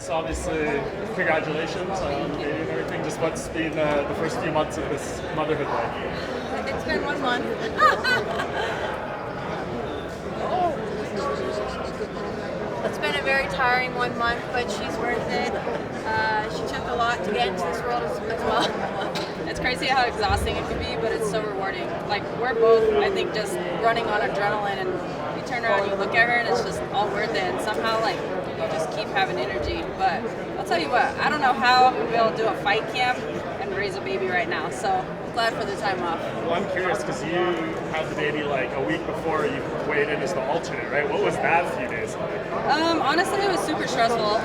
So obviously, congratulations on the baby and everything. Just what's been the first few months of this motherhood like? It's been 1 month. It's been a very tiring 1 month, but she's worth it. She took a lot to get into this world as well. It's crazy how exhausting it can be, but it's so rewarding. Like, we're both, I think, just running on adrenaline, and you turn around, you look at her, and it's just all worth it. And somehow, like, you just keep having energy. But I'll tell you what, I don't know how I'm going to be able to do a fight camp and raise a baby right now. So I'm glad for the time off. Well, I'm curious because you had the baby like a week before you weighed in as the alternate, right? What was that few days like? Honestly, it was super stressful.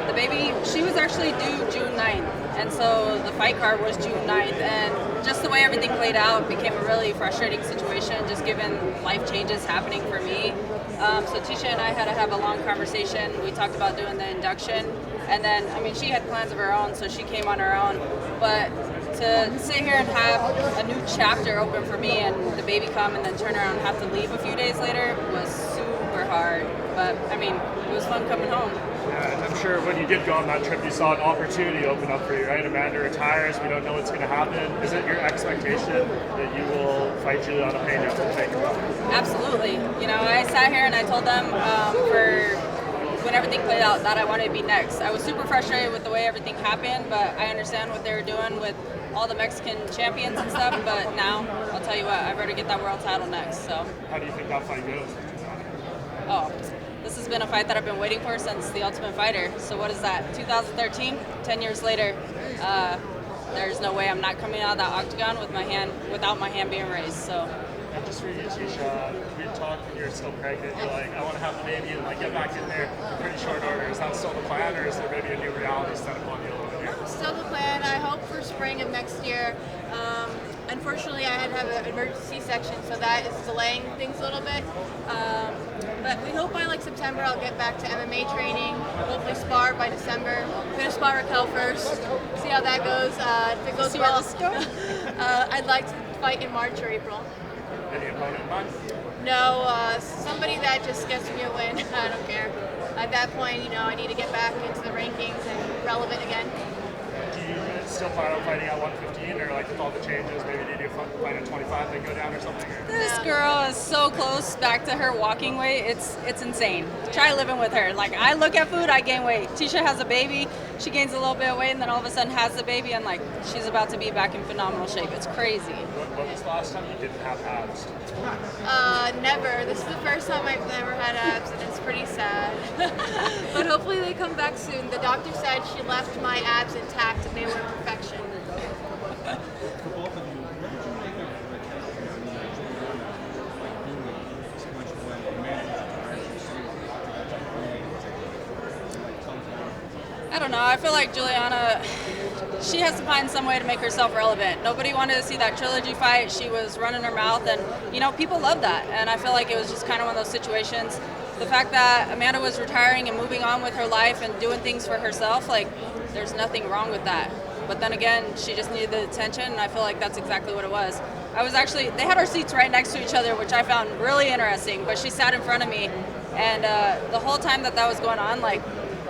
The baby, she was actually due June 9th, and so the fight card was June 9th, and just the way everything played out became a really frustrating situation, just given life changes happening for me. So Tecia and I had to have a long conversation. We talked about doing the induction, and then, I mean, she had plans of her own, so she came on her own, but to sit here and have a new chapter open for me and the baby come and then turn around and have to leave a few days later was super hard. But I mean, it was fun coming home. Yeah, and I'm sure when you did go on that trip, you saw an opportunity open up for you, right? Amanda retires, we don't know what's going to happen. Is it your expectation that you will fight Julianna Peña for the vacant belt? Absolutely. You know, I sat here and I told them when everything played out that I wanted to be next. I was super frustrated with the way everything happened, but I understand what they were doing with all the Mexican champions and stuff. But now, I'll tell you what, I'd rather get that world title next. So. How do you think that fight goes? Oh, this has been a fight that I've been waiting for since The Ultimate Fighter. So what is that, 2013? 10 years later, there's no way I'm not coming out of that octagon without my hand being raised. So. And just for you, Tecia, we talked when you're still pregnant, you're like, I want to have the baby and like get back in there in pretty short order. Is that still the plan, or is there maybe a new reality set upon you a little bit here? Still the plan. I hope for spring of next year. Unfortunately, I had to have an emergency C-section, so that is delaying things a little bit. But we hope by like September I'll get back to MMA training, hopefully spar by December. I'm going to spar Raquel first, see how that goes. If it goes well, I'd like to fight in March or April. Any opponent in mind? No, somebody that just gets me a win. I don't care. At that point, you know, I need to get back into the rankings and relevant again. Do you still plan on fighting at 115, or like with all the changes, maybe do you fight at 25 then go down or something? This girl is so close back to her walking weight. It's insane. Try living with her. Like, I look at food, I gain weight. Tecia has a baby, she gains a little bit of weight, and then all of a sudden has the baby, and like she's about to be back in phenomenal shape. It's crazy. When was the last time you didn't have abs? Never. This is the first time I've never had abs, and it's pretty sad. But hopefully they come back soon. The doctor said she left my abs intact and they were perfection. For both of you, what did you make of I don't know. I feel like Julianna, she has to find some way to make herself relevant. Nobody wanted to see that trilogy fight. She was running her mouth, and you know, people love that. And I feel like it was just kind of one of those situations. The fact that Amanda was retiring and moving on with her life and doing things for herself, like, there's nothing wrong with that. But then again, she just needed the attention, and I feel like that's exactly what it was. They had our seats right next to each other, which I found really interesting, but she sat in front of me, and the whole time that was going on, like,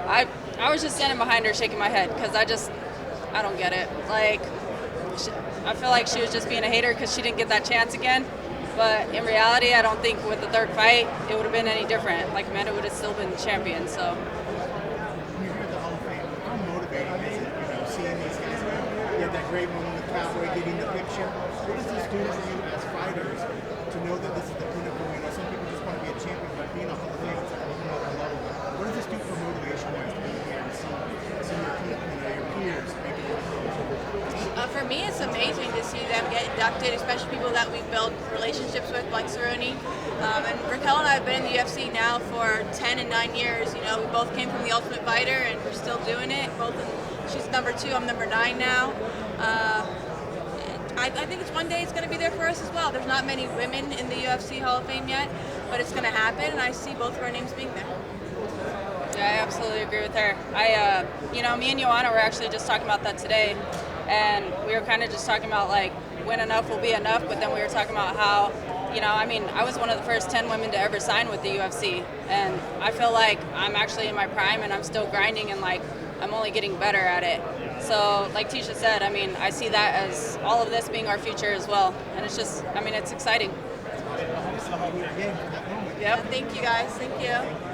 I was just standing behind her shaking my head, because I don't get it. Like, I feel like she was just being a hater because she didn't get that chance again. But in reality, I don't think with the third fight, it would have been any different. Like, Amanda would have still been champion, so. When you're at the Hall of Fame, how motivating is it, you know, seeing these guys? You had that great moment with Cowboy getting the picture. What does this do for you as fighters to know that this is the pinnacle? You know, some people just want to be a champion, but being a Hall of Fame, it's like a whole other level. What does this do for motivation-wise to be here and see your peers making it? For me, it's amazing to see them get inducted, especially people that we've built relationships with, like Cerrone. And Raquel and I have been in the UFC now for 10 and 9 years. You know, we both came from The Ultimate Fighter, and we're still doing it. She's number 2, I'm number 9 now. I think one day it's going to be there for us as well. There's not many women in the UFC Hall of Fame yet, but it's going to happen, and I see both of our names being there. Yeah, I absolutely agree with her. You know, me and Joanna were actually just talking about that today, and we were kind of just talking about, like, when enough will be enough, but then we were talking about how you know, I mean, I was one of the first 10 women to ever sign with the UFC, and I feel like I'm actually in my prime and I'm still grinding, and like I'm only getting better at it. So like Tecia said, I mean, I see that as all of this being our future as well, and it's just, I mean, it's exciting. Yeah, thank you guys. Thank you.